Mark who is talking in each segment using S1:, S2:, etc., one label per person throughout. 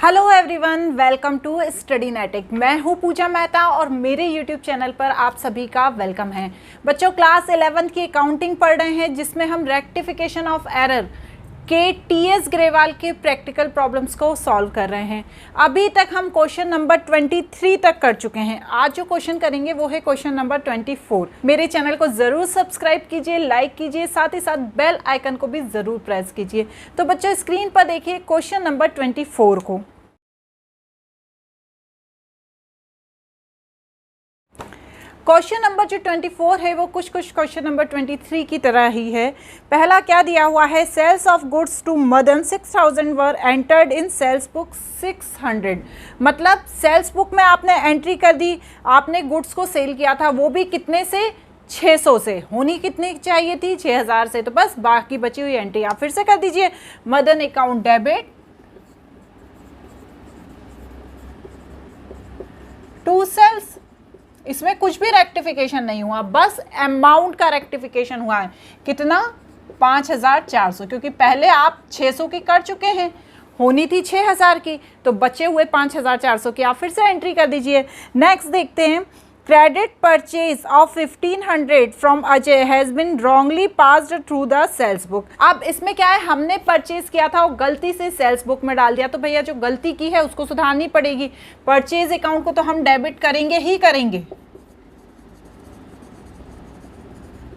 S1: Hello everyone, welcome to study नेटिक। मैं हूँ पूजा मेहता और मेरे यूट्यूब चैनल पर आप सभी का वेलकम है। बच्चों, क्लास 11 की अकाउंटिंग पढ़ रहे हैं जिसमें हम रेक्टिफिकेशन ऑफ एरर के टीएस ग्रेवाल के प्रैक्टिकल प्रॉब्लम्स को सॉल्व कर रहे हैं। अभी तक हम क्वेश्चन नंबर 23 तक कर चुके हैं। आज जो क्वेश्चन करेंगे वो है क्वेश्चन नंबर 24। मेरे चैनल को ज़रूर सब्सक्राइब कीजिए, लाइक कीजिए, साथ ही साथ बेल आइकन को भी ज़रूर प्रेस कीजिए। तो बच्चों, स्क्रीन पर देखिए क्वेश्चन नंबर 24 को। क्वेश्चन नंबर जो 24 है वो कुछ क्वेश्चन नंबर 23 की तरह ही है। पहला क्या दिया हुआ है, sales of goods to Madan 6000 were entered in sales book 600। मतलब सेल्स बुक में आपने एंट्री कर दी, आपने गुड्स को सेल किया था, वो भी कितने से, 600 से। होनी कितनी चाहिए थी, 6000 से। तो बस बाकी बची हुई एंट्री आप फिर से कर दीजिए। Madan account debit to sales, इसमें कुछ भी रेक्टिफिकेशन नहीं हुआ, बस अमाउंट का रेक्टिफिकेशन हुआ है। कितना, 5400, क्योंकि पहले आप 600 की कर चुके हैं, होनी थी 6000 की, तो बचे हुए 5400 की आप फिर से एंट्री कर दीजिए। नेक्स्ट देखते हैं, credit purchase of 1500 from Ajay has been wrongly passed through the sales book. अब इसमें क्या है, हमने परचेज किया था और गलती से सेल्स बुक में डाल दिया, तो भैया जो गलती की है उसको सुधारनी पड़ेगी। परचेज अकाउंट को तो हम डेबिट करेंगे ही करेंगे,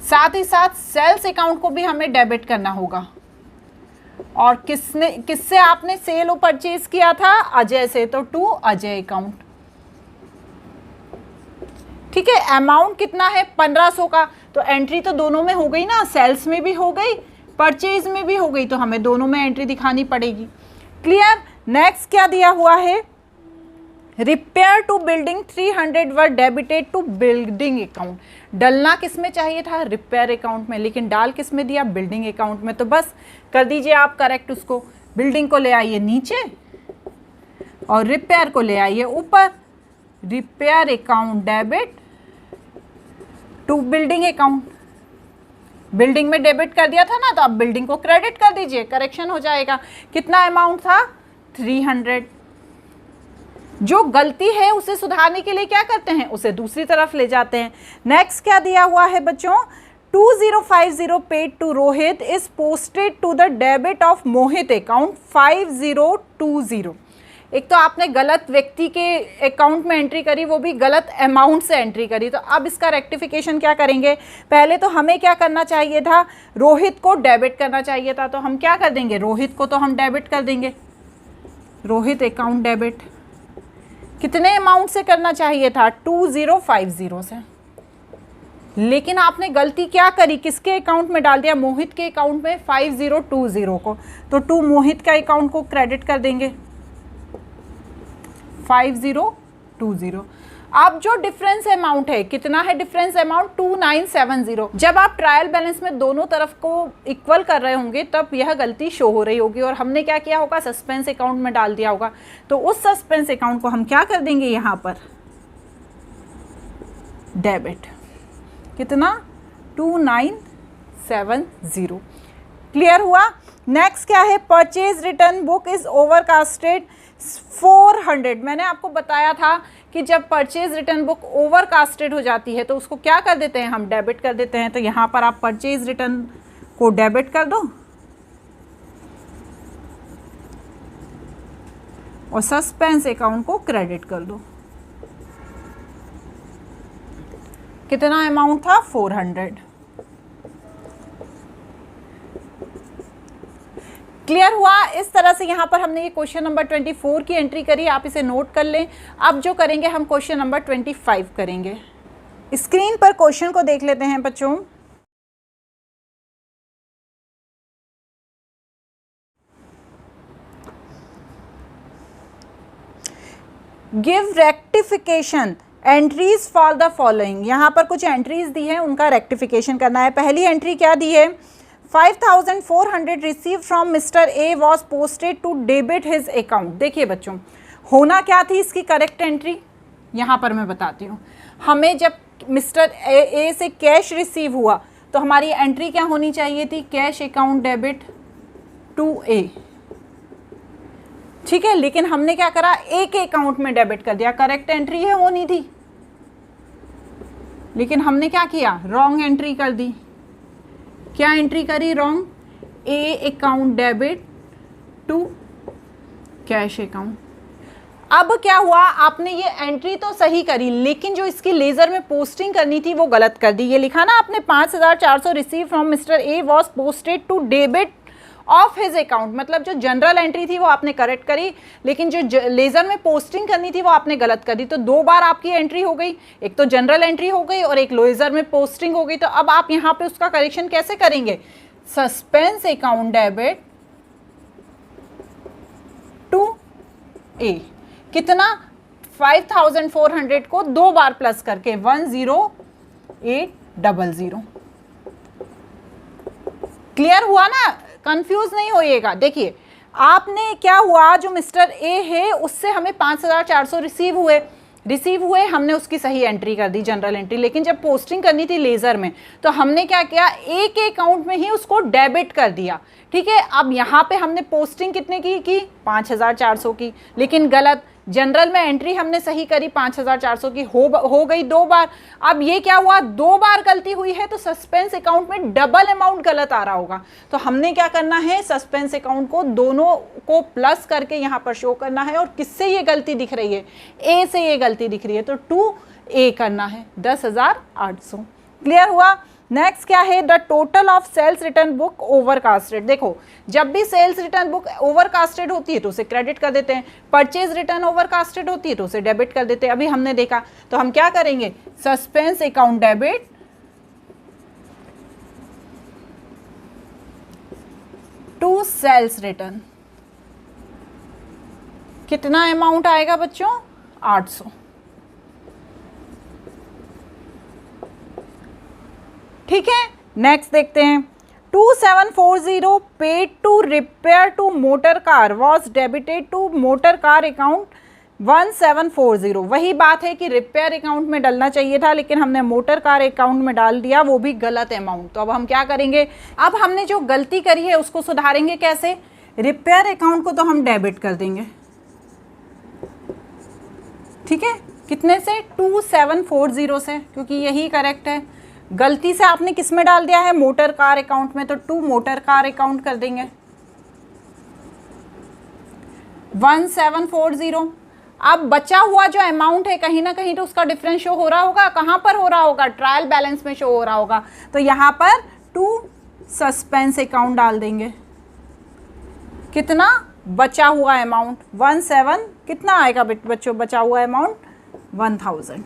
S1: साथ ही साथ सेल्स अकाउंट को भी हमें डेबिट करना होगा। और किससे आपने सेल और परचेज किया था, अजय से, तो टू अजय अकाउंट। ठीक है, अमाउंट कितना है, 1500 का, तो एंट्री तो दोनों में हो गई ना, सेल्स में भी हो गई, परचेज में भी हो गई, तो हमें दोनों में एंट्री दिखानी पड़ेगी। क्लियर। नेक्स्ट क्या दिया हुआ है, repair to building 300 were debited to building account. डलना किस में चाहिए था, रिपेयर अकाउंट में, लेकिन डाल किस में दिया, बिल्डिंग अकाउंट में। तो बस कर दीजिए आप करेक्ट उसको। बिल्डिंग को ले आइए नीचे और रिपेयर को ले आइए ऊपर। Repair account debit to building account. Building में डेबिट कर दिया था ना, तो अब बिल्डिंग को क्रेडिट कर दीजिए, करेक्शन हो जाएगा। कितना अमाउंट था, 300। जो गलती है उसे सुधारने के लिए क्या करते हैं, उसे दूसरी तरफ ले जाते हैं। नेक्स्ट क्या दिया हुआ है बच्चों, 2050 paid to Rohit is posted to the debit of Mohit account 5020। एक तो आपने गलत व्यक्ति के अकाउंट में एंट्री करी, वो भी गलत अमाउंट से एंट्री करी। तो अब इसका रेक्टिफिकेशन क्या करेंगे, पहले तो हमें क्या करना चाहिए था, रोहित को डेबिट करना चाहिए था, तो हम क्या कर देंगे, रोहित को तो हम डेबिट कर देंगे। रोहित अकाउंट डेबिट कितने अमाउंट से करना चाहिए था, 2050 से, लेकिन आपने गलती क्या करी, किसके अकाउंट में डाल दिया, मोहित के अकाउंट में 5020 को, तो टू मोहित का अकाउंट को क्रेडिट कर देंगे 5020। अब जो डिफरेंस अमाउंट है, कितना है डिफरेंस अमाउंट, 2970। जब आप ट्रायल बैलेंस में दोनों तरफ को इक्वल कर रहे होंगे तब यह गलती शो हो रही होगी, और हमने क्या किया होगा, सस्पेंस अकाउंट में डाल दिया होगा। तो उस सस्पेंस अकाउंट को हम क्या कर देंगे, यहाँ पर डेबिट। कितना, 2970। क्लियर हुआ। नेक्स्ट क्या है, purchase return book is overcasted 400। मैंने आपको बताया था कि जब परचेज रिटर्न बुक ओवरकास्टेड हो जाती है तो उसको क्या कर देते हैं, हम डेबिट कर देते हैं। तो यहाँ पर आप परचेज रिटर्न को डेबिट कर दो और सस्पेंस अकाउंट को क्रेडिट कर दो। कितना अमाउंट था, 400। क्लियर हुआ। इस तरह से यहाँ पर हमने ये क्वेश्चन नंबर 24 की एंट्री करी, आप इसे नोट कर लें। अब जो करेंगे हम क्वेश्चन नंबर 25 करेंगे। स्क्रीन पर क्वेश्चन को देख लेते हैं बच्चों। Give rectification entries for the following. यहाँ पर कुछ एंट्रीज दी है, उनका रेक्टिफिकेशन करना है। पहली एंट्री क्या दी है, 5400 receive from mister A was posted to debit his account. देखिए बच्चों, होना क्या थी इसकी करेक्ट एंट्री, यहाँ पर मैं बताती हूँ। हमें जब मिस्टर ए से कैश रिसीव हुआ तो हमारी एंट्री क्या होनी चाहिए थी, कैश अकाउंट डेबिट टू ए। ठीक है, लेकिन हमने क्या करा, एक अकाउंट में डेबिट कर दिया। करेक्ट एंट्री है, वो नहीं थी, लेकिन हमने क्या किया, रॉन्ग एंट्री कर दी। क्या एंट्री करी, wrong. A account debit to cash account. अब क्या हुआ, आपने ये एंट्री तो सही करी, लेकिन जो इसकी लेजर में पोस्टिंग करनी थी वो गलत कर दी। ये लिखा ना आपने 5400 receive from mister A was posted to debit of his account, मतलब जो जनरल एंट्री थी वो आपने करेक्ट करी, लेकिन जो लेजर में पोस्टिंग करनी थी वो आपने गलत कर दी। तो दो बार आपकी एंट्री हो गई, एक तो जनरल एंट्री हो गई और एक लेजर में पोस्टिंग हो गई। तो अब आप यहाँ पे उसका करेक्शन कैसे करेंगे, सस्पेंस अकाउंट डेबिट टू ए, कितना 5400 को दो बार प्लस करके 10800। क्लियर हुआ ना, कंफ्यूज नहीं होइएगा। देखिए आपने क्या हुआ, जो मिस्टर ए है उससे हमें 5400 रिसीव हुए, हमने उसकी सही एंट्री कर दी, जनरल एंट्री, लेकिन जब पोस्टिंग करनी थी लेजर में तो हमने क्या किया, एक अकाउंट में ही उसको डेबिट कर दिया। ठीक है, अब यहाँ पे हमने पोस्टिंग कितने की 5400 की, लेकिन गलत। जनरल में एंट्री हमने सही करी 5400 की, हो गई दो बार। अब ये क्या हुआ, दो बार गलती हुई है तो सस्पेंस अकाउंट में डबल अमाउंट गलत आ रहा होगा। तो हमने क्या करना है, सस्पेंस अकाउंट को दोनों को प्लस करके यहाँ पर शो करना है। और किससे ये गलती दिख रही है, ए से ये गलती दिख रही है, तो 2A करना है, 10,800। क्लियर हुआ। नेक्स्ट क्या है, the total of sales return book overcasted. देखो जब भी सेल्स रिटर्न बुक ओवरकास्टेड होती है तो उसे क्रेडिट कर देते हैं, परचेज रिटर्न ओवरकास्टेड होती है तो उसे डेबिट कर देते हैं। अभी हमने देखा, तो हम क्या करेंगे, suspense account debit to sales return. कितना अमाउंट आएगा बच्चों, 800। ठीक है, नेक्स्ट देखते हैं, 2740 paid to repair to motor car was debited to motor car account 1740। वही बात है कि रिपेयर अकाउंट में डालना चाहिए था, लेकिन हमने मोटर कार अकाउंट में डाल दिया, वो भी गलत अमाउंट। तो अब हम क्या करेंगे, अब हमने जो गलती करी है उसको सुधारेंगे कैसे, रिपेयर अकाउंट को तो हम डेबिट कर देंगे। ठीक है, कितने से, 2740 से, क्योंकि यही करेक्ट है। गलती से आपने किस में डाल दिया है, मोटर कार अकाउंट में, तो 2 मोटर कार अकाउंट कर देंगे, 1740। अब बचा हुआ जो अमाउंट है कहीं ना कहीं तो उसका डिफरेंस शो हो रहा होगा, कहाँ पर हो रहा होगा, ट्रायल बैलेंस में शो हो रहा होगा। तो यहाँ पर 2 सस्पेंस अकाउंट डाल देंगे। कितना बचा हुआ अमाउंट, 17, कितना आएगा बच्चों बचा हुआ अमाउंट, 1000।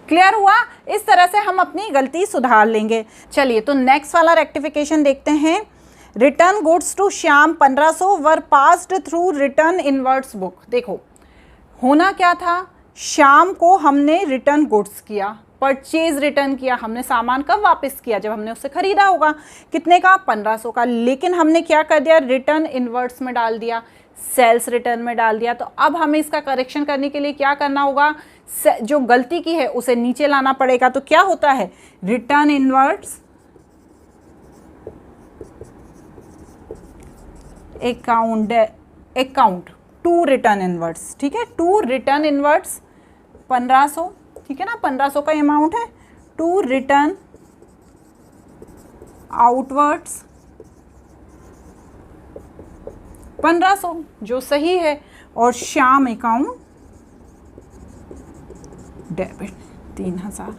S1: क्लियर हुआ। इस तरह से हम अपनी गलती सुधार लेंगे। चलिए तो नेक्स्ट वाला रेक्टिफिकेशन देखते हैं। Return goods to Shyam 1500 were passed through return inwards book. देखो होना क्या था, श्याम को हमने रिटर्न गुड्स किया, परचेज रिटर्न किया। हमने सामान कब वापस किया, जब हमने उससे खरीदा होगा। कितने का, 1500 का। लेकिन हमने क्या कर दिया, रिटर्न इनवर्ट्स में डाल दिया, सेल्स रिटर्न में डाल दिया। तो अब हमें इसका करेक्शन करने के लिए क्या करना होगा, जो गलती की है उसे नीचे लाना पड़ेगा। तो क्या होता है, return inwards account to return inwards. ठीक है, टू रिटर्न इनवर्ट्स 1500, ठीक है ना, 1500 का अमाउंट है, टू रिटर्न आउटवर्ड्स 1500 जो सही है, और श्याम अकाउंट डेबिट 3000।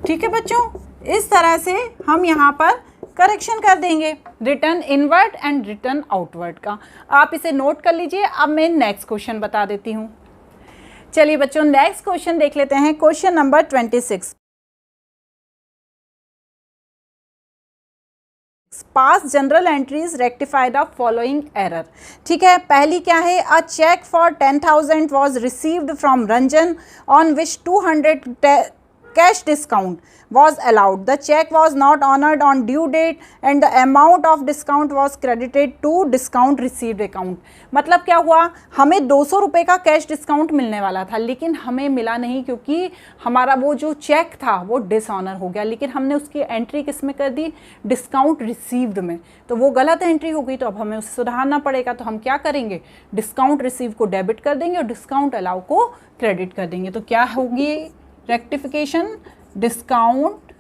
S1: ठीक है बच्चों, इस तरह से हम यहाँ पर करेक्शन कर देंगे return inward and return outward का। आप इसे नोट कर लीजिए। अब मैं नेक्स्ट क्वेश्चन बता देती हूँ। चलिए बच्चों नेक्स्ट क्वेश्चन देख लेते हैं। Question number 26, pass general entries rectify the following error. ठीक है, पहली क्या है, a cheque for 10,000 was received from Ranjan on which cash discount was allowed. The check was not honored on due date and the amount of discount was credited to discount received account. मतलब क्या हुआ, हमें 200 रुपये का cash discount मिलने वाला था लेकिन हमें मिला नहीं क्योंकि हमारा वो जो चेक था वो डिसऑनर हो गया, लेकिन हमने उसकी एंट्री किस में कर दी, डिस्काउंट रिसीव्ड में, तो वो गलत एंट्री हो गई, तो अब हमें उसे सुधारना पड़ेगा। तो हम क्या करेंगे, डिस्काउंट रिसीव को डेबिट कर देंगे और डिस्काउंट अलाउ को क्रेडिट कर देंगे। तो क्या होगी rectification, discount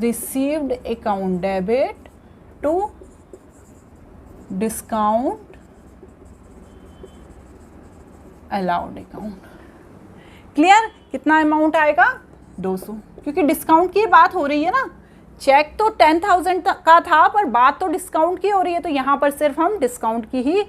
S1: received account debit to discount allowed account. Clear, कितना अमाउंट आएगा 200, क्योंकि डिस्काउंट की बात हो रही है ना, चेक तो 10,000 का था पर बात तो डिस्काउंट की हो रही है, तो यहाँ पर सिर्फ हम डिस्काउंट की ही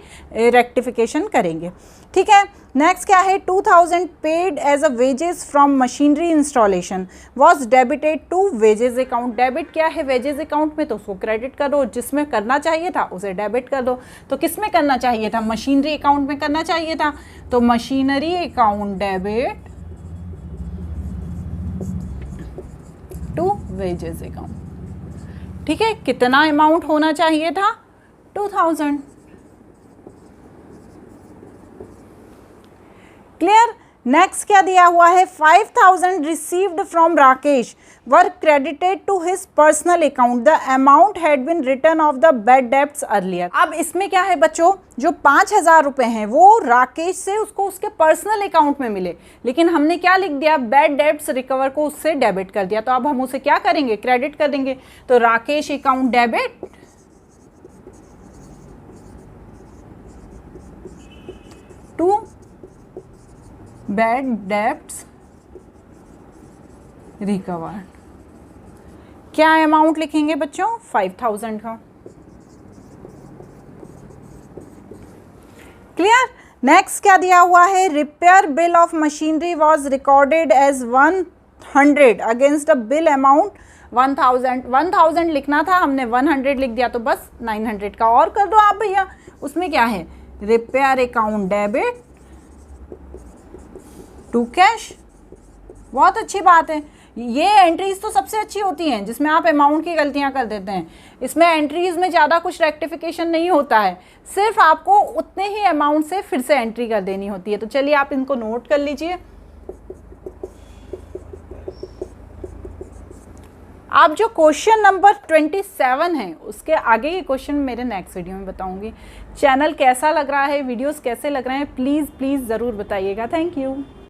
S1: रेक्टिफिकेशन करेंगे। ठीक है, नेक्स्ट क्या है, 2000 paid as a wages from machinery installation was debited to wages account. Debit क्या है वेजेस अकाउंट में, तो उसको क्रेडिट कर दो, जिसमें करना चाहिए था उसे डेबिट कर दो। तो किस में करना चाहिए था, मशीनरी अकाउंट में करना चाहिए था, तो machinery account debit to wages account. ठीक है, कितना अमाउंट होना चाहिए था, 2000। क्लियर, नेक्स्ट क्या दिया हुआ है, 5000 received from Rakesh were credited to his personal account, the amount had been return off the bad debts earlier. अब इसमें क्या है बच्चों, जो 5000 रुपये हैं वो राकेश से उसको उसके पर्सनल अकाउंट में मिले, लेकिन हमने क्या लिख दिया, बैड डेब्ट्स रिकवर को उससे डेबिट कर दिया, तो अब हम उसे क्या करेंगे, क्रेडिट कर देंगे। तो Rakesh account debit to bad debts recovered. क्या अमाउंट लिखेंगे बच्चों, 5000 का। क्लियर, नेक्स्ट क्या दिया हुआ है, repair bill of machinery was recorded as 100 against the bill amount 1000। 1000 लिखना था, हमने 100 लिख दिया, तो बस 900 का और कर दो आप भैया। उसमें क्या है, repair account debit to cash. बहुत अच्छी बात है, ये एंट्रीज तो सबसे अच्छी होती हैं जिसमें आप अमाउंट की गलतियां कर देते हैं। इसमें एंट्रीज में ज़्यादा कुछ रेक्टिफिकेशन नहीं होता है, सिर्फ आपको उतने ही अमाउंट से फिर से एंट्री कर देनी होती है। तो चलिए आप इनको नोट कर लीजिए। आप जो क्वेश्चन नंबर 27 है उसके आगे के क्वेश्चन मेरे नेक्स्ट वीडियो में बताऊंगी। चैनल कैसा लग रहा है, वीडियोस कैसे लग रहे हैं, प्लीज़ ज़रूर बताइएगा। Thank you.